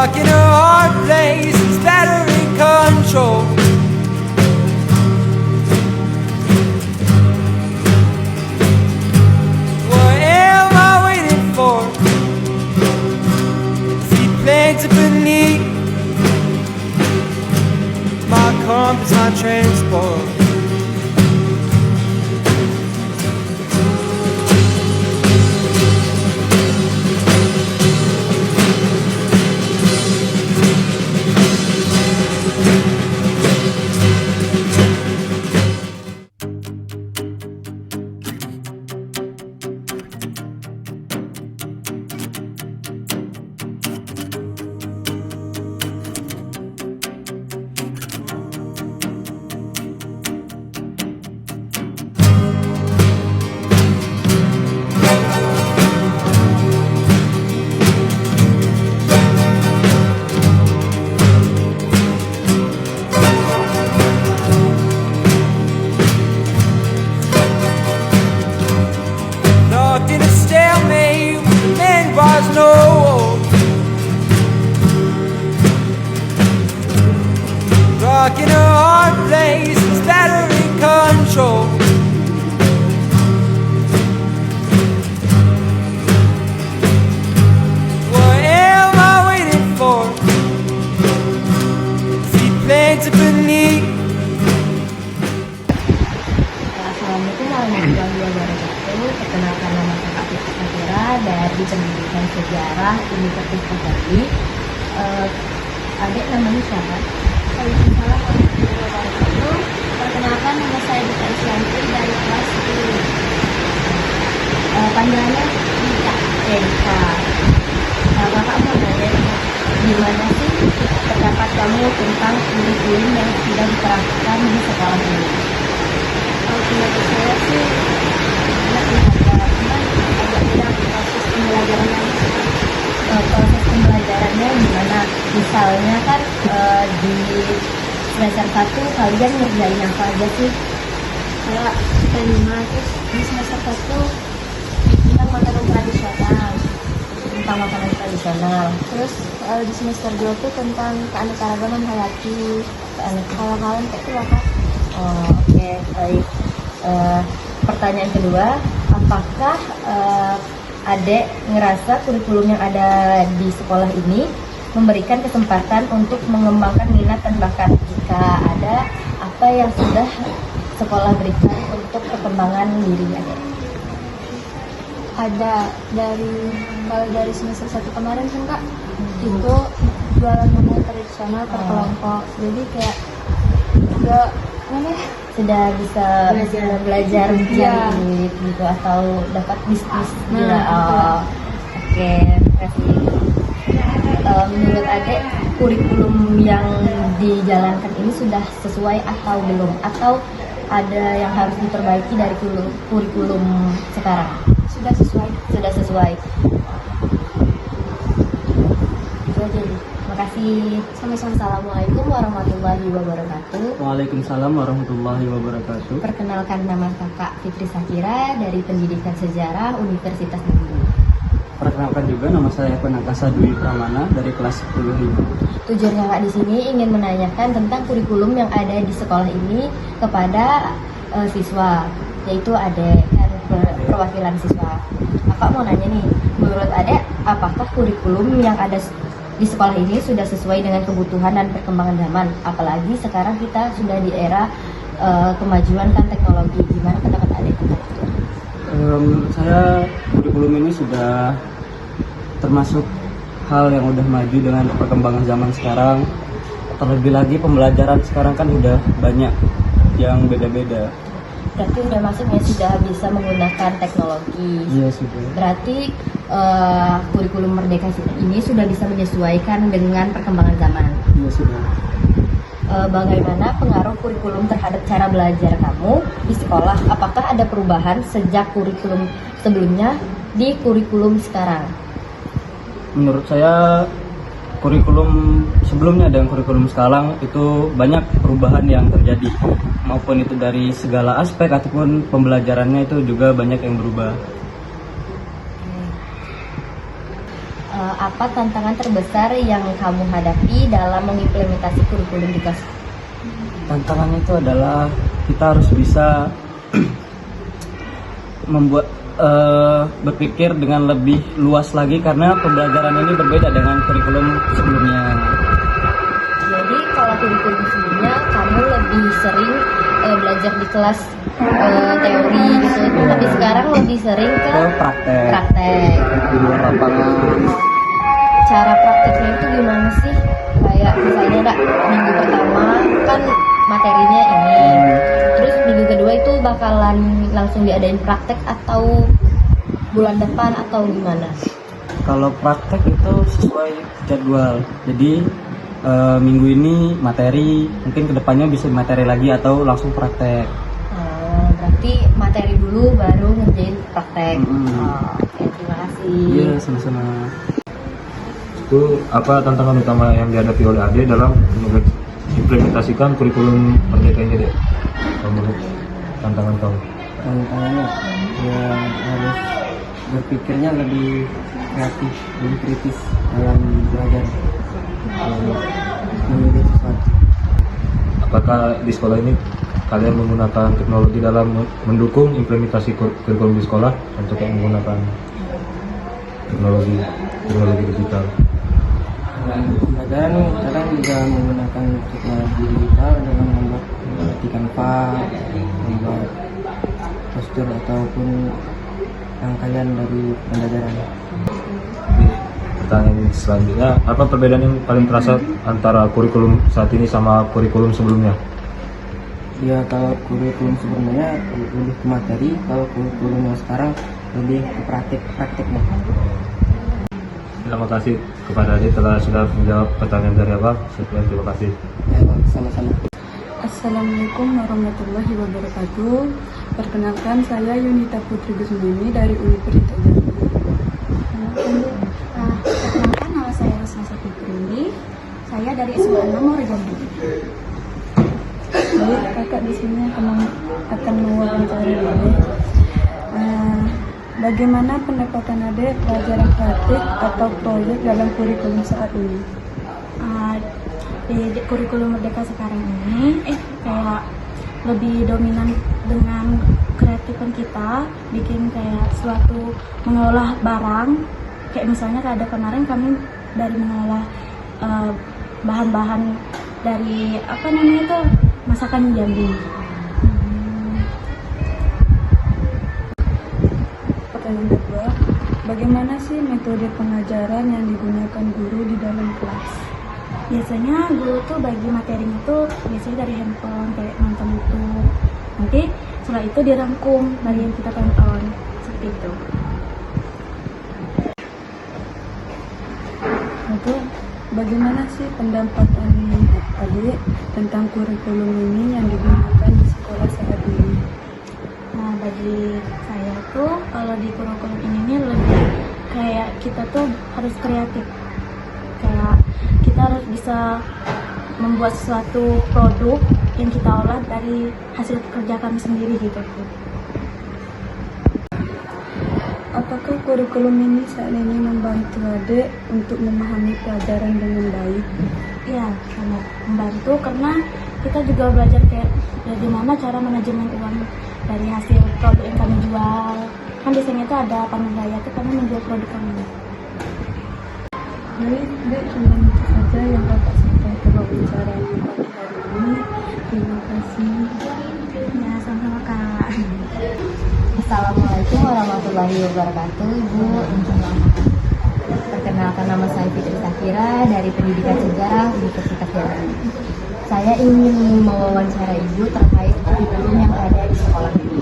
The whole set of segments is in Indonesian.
Stuck in a hard place, it's battery control. What am I waiting for? Seaplanes are beneath my compass, my transport. Locked in a stalemate with the man was no hope. Rock in a hard place, it's battery control. What am I waiting for? Seaplanes are beneath. Assalamualaikum warahmatullahi wabarakatuh. Perkenalkan, nama saya Fitri Safira dari Pendidikan Sejarah Universitas Bali. Adik namanya siapa? Waalaikumsalam warahmatullahi wabarakatuh. Perkenalkan, nama saya Dita Isyanti dari kelas 10. Panggilannya Dita. Dita. Kakak mau nanya, gimana sih pendapat kamu tentang kurikulum yang sudah diterapkan di sekolah ini? Kalau pendapat saya sih enak ya, cuman agak kurang proses pembelajarannya. Proses pembelajarannya gimana? Misalnya kan di semester 1 kalian ngerjain apa aja sih? Kayak kelima, terus di semester 1 tentang makanan tradisional. Terus di semester 2 tuh tentang keanekaragaman hayati, keanekaragaman kayak itu lah Kak. Oh, oke, baik. Pertanyaan kedua, apakah Adek ngerasa kurikulum yang ada di sekolah ini memberikan kesempatan untuk mengembangkan minat dan bakat? Jika ada, apa yang sudah sekolah berikan untuk perkembangan diri Adek? Ada kalau dari semester 1 kemarin kan Kak, itu jualan makanan tradisional per kelompok. Jadi kayak udah Sudah bisa belajar mencari gitu atau dapat bisnis gitu. Oke, terima kasih. Menurut Adek, kurikulum yang dijalankan ini sudah sesuai atau belum? Atau ada yang harus diperbaiki dari kurikulum sekarang? sudah sesuai. Sudah sesuai. Itu aja. Terima kasih. Sama-sama. Assalamualaikum warahmatullahi wabarakatuh. Waalaikumsalam warahmatullahi wabarakatuh. Perkenalkan, nama kakak Fitri Safira dari Pendidikan Sejarah Universitas Bali. Perkenalkan juga, nama saya Penakasa Dwi Pramana dari kelas 10. Tujuan kakak di sini ingin menanyakan tentang kurikulum yang ada di sekolah ini kepada siswa, yaitu Adek dan perwakilan siswa. Kakak mau nanya nih, menurut Adek, apakah kurikulum yang ada di sekolah ini sudah sesuai dengan kebutuhan dan perkembangan zaman? Apalagi sekarang kita sudah di era kemajuan kan teknologi. Gimana pendapat Adek tentang itu? Saya kurikulum ini sudah termasuk hal yang udah maju dengan perkembangan zaman sekarang. Terlebih lagi pembelajaran sekarang kan udah banyak yang beda-beda. Berarti udah masuknya sudah bisa menggunakan teknologi. Iya sudah. Berarti kurikulum Merdeka ini sudah bisa menyesuaikan dengan perkembangan zaman. Iya sudah. Bagaimana pengaruh kurikulum terhadap cara belajar kamu di sekolah? Apakah ada perubahan sejak kurikulum sebelumnya di kurikulum sekarang? Menurut saya kurikulum sebelumnya dan kurikulum sekarang itu banyak perubahan yang terjadi, maupun itu dari segala aspek ataupun pembelajarannya itu juga banyak yang berubah. apa tantangan terbesar yang kamu hadapi dalam mengimplementasi kurikulum di kelas? Tantangannya itu adalah kita harus bisa membuat berpikir dengan lebih luas lagi karena pembelajaran ini berbeda dengan kurikulum sebelumnya. Jadi kalau kurikulum sebelumnya kamu lebih sering belajar di kelas teori gitu, tapi sekarang lebih sering ke praktek. Di luar lapangan. Cara prakteknya itu gimana sih? Kayak misalnya minggu pertama kan materinya ini, terus minggu kedua itu bakalan langsung diadain praktek atau bulan depan atau gimana? Kalau praktek itu sesuai jadwal. Jadi minggu ini materi, mungkin kedepannya bisa materi lagi atau langsung praktek. Berarti materi dulu baru ngerjain praktek. Oke, terima kasih. Iya, sama-sama. Itu apa tantangan utama yang dihadapi oleh Ade dalam implementasikan kurikulum Merdeka ini, Dek? Menurut tantangan kamu? Tantangannya ya harus berpikirnya lebih kreatif, lebih kritis dalam belajar, memilih sesuatu. Apakah di sekolah ini kalian menggunakan teknologi dalam mendukung implementasi kurikulum di sekolah untuk yang menggunakan teknologi digital? Pembelajaran kadang juga menggunakan teknologi digital dalam membuat di Canva, membuat poster ataupun rangkaian dari pembelajaran. Pertanyaan selanjutnya, apa perbedaan yang paling terasa antara kurikulum saat ini sama kurikulum sebelumnya? Ya, kalau kurikulum sebelumnya lebih ke materi, kalau kurikulum yang sekarang lebih ke praktiknya. Terima kasih kepada Ade telah sudah menjawab pertanyaan dari Abang. Sekian, terima kasih. Ya, sama-sama. Assalamualaikum warahmatullahi wabarakatuh. Perkenalkan, saya Yunita Putri Gusmini dari Universitas Perkenalkan, nama saya Rosna Sapitri. Saya dari SMA 6 Muarajambi. Baik, kakak di sini akan mewawancarai Ade. Bagaimana pendapatan Ade pelajaran praktik atau proyek dalam kurikulum saat ini? Di kurikulum Merdeka sekarang ini kayak lebih dominan dengan kreatifan kita, bikin kayak suatu mengolah barang. Kayak misalnya ada kemarin kami dari mengolah bahan-bahan dari apa namanya itu masakan Jambi. Pertanyaan kedua, bagaimana sih metode pengajaran yang digunakan guru di dalam kelas? Biasanya guru tuh bagi materinya tuh biasanya dari handphone kayak nonton YouTube. Nanti setelah itu dirangkum dari yang kita tonton seperti itu. Lalu, bagaimana sih pendapat Ade tentang kurikulum ini yang digunakan di sekolah saat ini? Nah, bagi saya tuh kalau di kurikulum ini lebih kayak kita tuh harus kreatif. Kayak kita harus bisa membuat suatu produk yang kita olah dari hasil kerja kami sendiri gitu. Apakah kurikulum ini saat ini membantu Ade untuk memahami pelajaran dengan baik? Ya, sangat membantu karena kita juga belajar kayak ya, gimana cara manajemen uang dari hasil produk yang kami jual. Kan biasanya itu ada panen raya itu kami menjual produk kami. Baik, Dek, cuma itu saja yang kakak sampaikan ke wawancara pagi hari ini. Terima kasih. Ya, sama-sama Kak. Assalamualaikum warahmatullahi wabarakatuh, Ibu. Perkenalkan, nama saya Fitri Safira dari Pendidikan Sejarah Universitas Jambi. Saya ingin mewawancara Ibu terkait kurikulum yang ada di sekolah ini.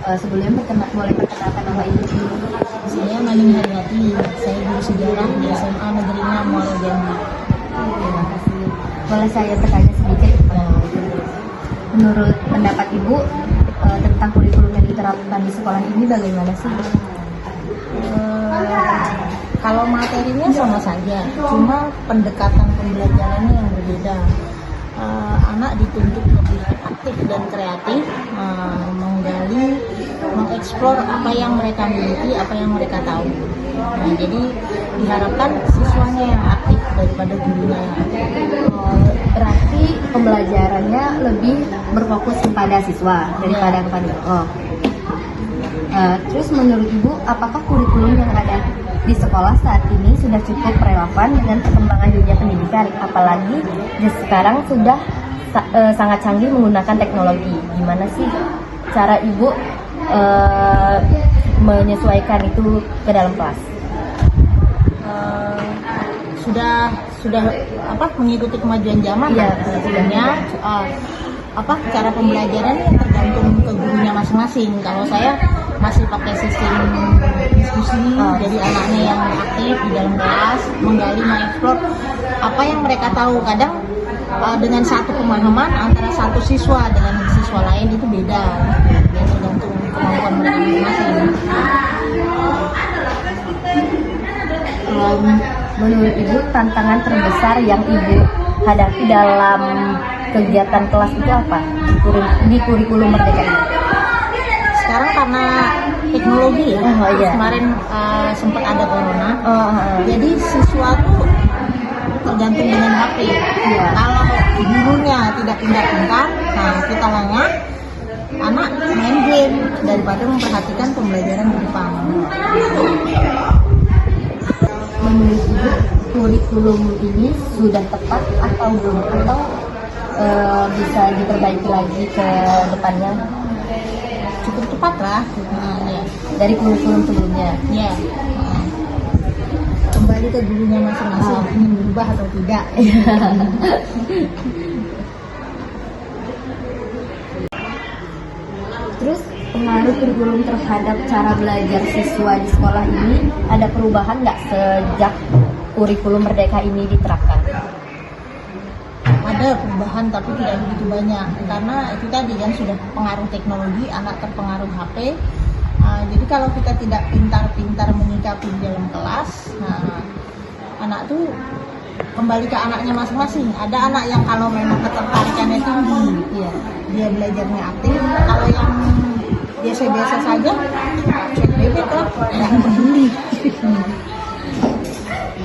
Sebelumnya boleh perkenalkan nama Ibu dulu. Saya Maning Haryati, saya guru sejarah di SMA Negeri 6 Muaro Jambi. Terima kasih. Boleh saya bertanya sedikit? Menurut pendapat Ibu tentang kurikulum yang diterapkan di sekolah ini bagaimana sih? Kalau materinya sama saja, cuma pendekatan pembelajarannya yang berbeda. Anak dituntut lebih aktif dan kreatif, menggali, mengeksplor apa yang mereka miliki, apa yang mereka tahu. Nah, jadi diharapkan siswanya yang aktif daripada gurunya yang aktif. Berarti pembelajarannya lebih berfokus kepada siswa daripada kepada terus menurut Ibu, apakah kurikulum yang ada di sekolah saat ini sudah cukup relevan dengan perkembangan dunia pendidikan? Apalagi sekarang sudah sangat canggih menggunakan teknologi. Gimana sih cara Ibu menyesuaikan itu ke dalam kelas? Sudah mengikuti kemajuan zaman ya, sebetulnya. Cara pembelajaran tergantung ke gurunya masing-masing. Kalau saya masih pakai sistem diskusi, jadi anaknya yang aktif di dalam kelas menggali, mengeksplor apa yang mereka tahu. Kadang dengan satu pemahaman antara satu siswa dengan siswa lain itu beda, ya tergantung kemampuan mereka masing-masing. Menurut Ibu, tantangan terbesar yang Ibu hadapi dalam kegiatan kelas itu apa di kurikulum Merdeka ini? Sekarang karena teknologi ya, kemarin sempat ada corona, jadi siswa tuh tergantung dengan HP. Kalau gurunya tidak pintar-pintar, nah kita lengah, anak main game daripada memperhatikan pembelajaran di depan. Menurut Ibu, kurikulum ini sudah tepat atau belum? Atau bisa diperbaiki lagi ke depannya? Cukup tepat lah. Ya. Dari kurikulum sebelumnya. Ya. Kembali ke gurunya masing-masing ingin berubah atau tidak. Terus pengaruh kurikulum terhadap cara belajar siswa di sekolah ini ada perubahan nggak sejak kurikulum Merdeka ini diterapkan? Ada perubahan tapi tidak begitu banyak, karena itu tadi kan sudah pengaruh teknologi, anak terpengaruh HP. Jadi kalau kita tidak pintar-pintar menyikapi di dalam kelas, nah anak tuh kembali ke anaknya masing-masing. Ada anak yang kalau memang ketertarikannya tinggi, ya, dia belajarnya aktif. Kalau yang biasa-biasa saja, cek bebek lah, nggak peduli.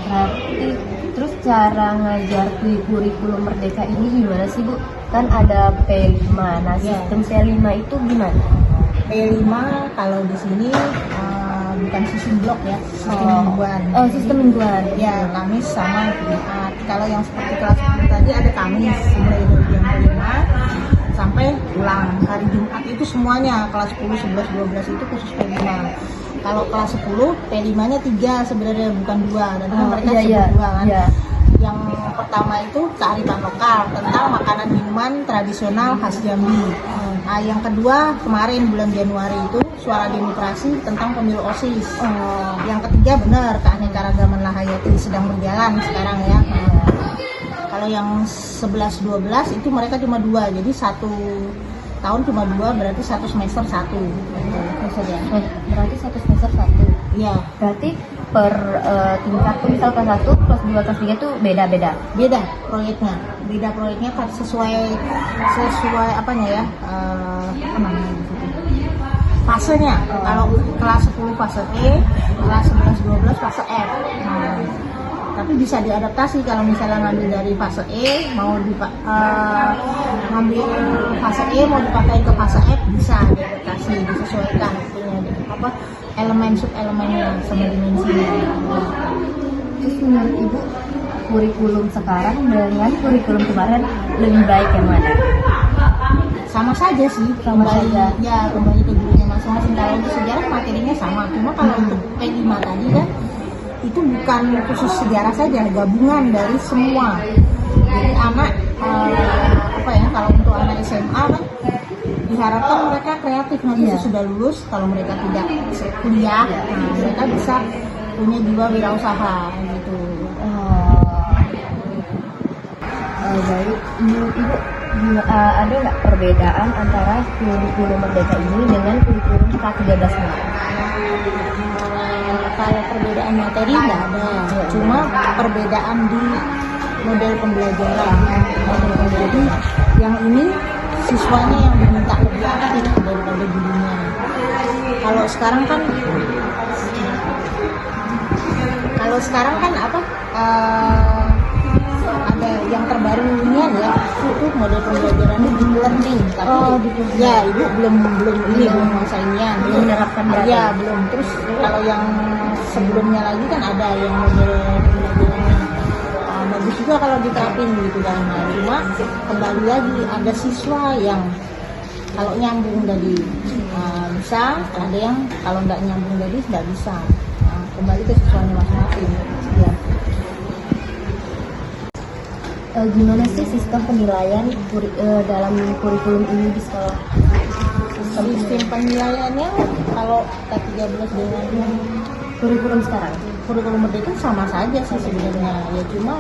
Berarti terus cara ngajar kurikulum Merdeka ini gimana sih Bu? Kan ada P5, nah sistem C5 itu gimana? P5 kalau di sini bukan sistem blok ya, sistem mingguan. Sistem mingguan. Ya, Kamis sama Jumat. Kalau yang seperti kelas 10 tadi ada Kamis, mulai dari jam 5 sampai pulang. Hari Jumat itu semuanya, kelas 10, 11, 12 itu khusus P5. Kalau kelas 10, P5-nya 3 sebenarnya, bukan 2. Dan mereka sebut 2 kan. Iya. Yang pertama itu kearifan lokal tentang makanan minuman tradisional khas Jambi. Yang kedua kemarin bulan Januari itu suara demokrasi tentang pemilu OSIS. Yang ketiga benar keanekaragaman Lahayati sedang berjalan sekarang ya. Kalau yang 11-12 itu mereka cuma 2, jadi 1 tahun cuma 2, berarti 1 semester 1. Berarti 1 semester 1. Iya. Berarti per tingkat tuh misal kelas 1, kelas 2, kelas 3 tuh beda-beda. Beda proyeknya. Beda proyeknya sesuai apanya ya? Apa namanya? Fasenya. Kalau kelas 10 fase E, kelas 11-12 fase F. Tapi bisa diadaptasi kalau misalnya ngambil dari fase E mau ngambil fase E mau dipakai ke fase F, bisa diadaptasi, disesuaikan elemen sub-elemennya sama dimensinya. Terus menurut Ibu, kurikulum sekarang dengan kurikulum kemarin lebih baik yang mana? Sama saja sih, kembali ke gurunya masing-masing. Kalau untuk sejarah materinya sama, cuma kalau untuk P5 tadi kan itu bukan khusus sejarah saja, gabungan dari semua. Jadi anak kalau untuk anak SMA kan diharapkan mereka kreatif nanti sesudah lulus. Kalau mereka tidak kuliah, mereka bisa punya jiwa wirausaha gitu. Baik, menurut Ibu ada nggak perbedaan antara kurikulum Merdeka ini dengan kurikulum K13 ini? Kalau perbedaan materi nggak ada, cuma perbedaan di model pembelajaran. Jadi yang ini siswanya yang diminta lebih aktif daripada gurunya. kalau sekarang kan apa ada yang terbaru ini ya itu model pembelajarannya deep learning tapi ya ibu belum menguasainya belum menerapkan ya belum. Terus kalau yang sebelumnya lagi kan ada yang model pembelajarannya bagus juga kalau diterapin gitu kan. Nah, cuma kembali lagi ada siswa yang kalau nyambung tadi bisa, ada yang kalau nggak nyambung tadi nggak bisa. Nah, kembali ke siswanya masing-masing ya. Gimana sih sistem penilaian dalam kurikulum ini di sekolah? Sistem penilaiannya kalau K13 dengan Kurikulum sekarang? kurikulum merdeka sama saja sih sebenarnya ya, cuma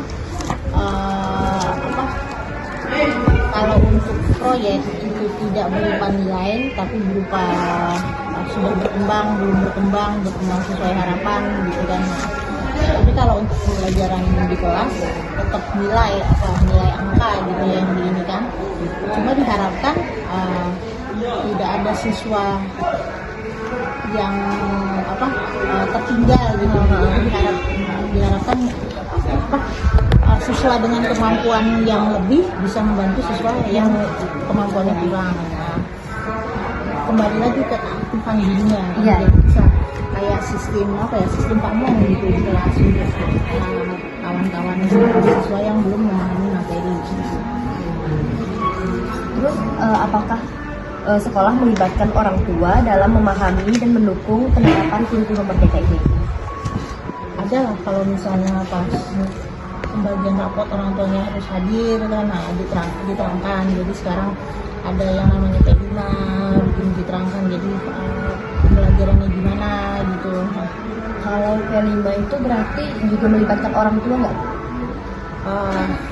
kalau untuk proyek itu tidak berupa nilai tapi berupa sudah berkembang belum berkembang sesuai harapan gitu kan. Tapi kalau untuk pembelajaran di kelas tetap nilai angka gitu yang ini kan. Cuma diharapkan tidak ada siswa yang tertinggal gitu. Diharapkan siswa dengan kemampuan yang lebih bisa membantu siswa yang kemampuannya kurang. Nah, kembali lagi ke keaktifan dirinya. Iya. Bisa kayak sistem pamong gitu di kelas untuk kawan-kawan siswa yang belum memahami materi. Terus apakah sekolah melibatkan orang tua dalam memahami dan mendukung penerapan kurikulum merdeka ini? Ada lah kalau misalnya pas pembagian rapot orang tuanya harus hadir kan, nah diterangkan. Jadi sekarang ada yang namanya P5 diterangkan, jadi pembelajarannya gimana gitu. Kalau P5 itu berarti juga melibatkan orang tua nggak?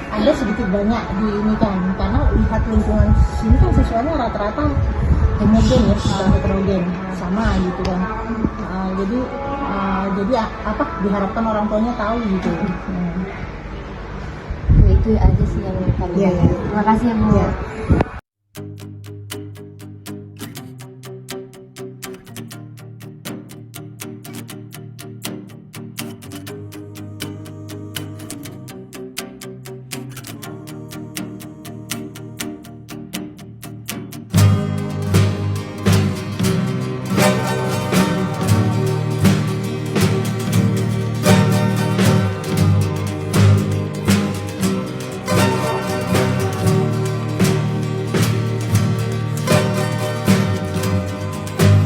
Ada sedikit banyak di ini kan, karena lihat lingkungan sini kan siswanya rata-rata homogen ya, sudah heterogen sama gitu kan. Jadi diharapkan orang tuanya tahu gitu. Itu aja sih yang kami Iya. Terima kasih ya Bu. Iya.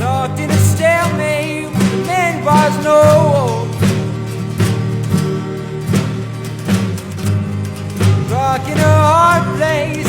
Locked in a stalemate with the men was no hope. Rock in a hard place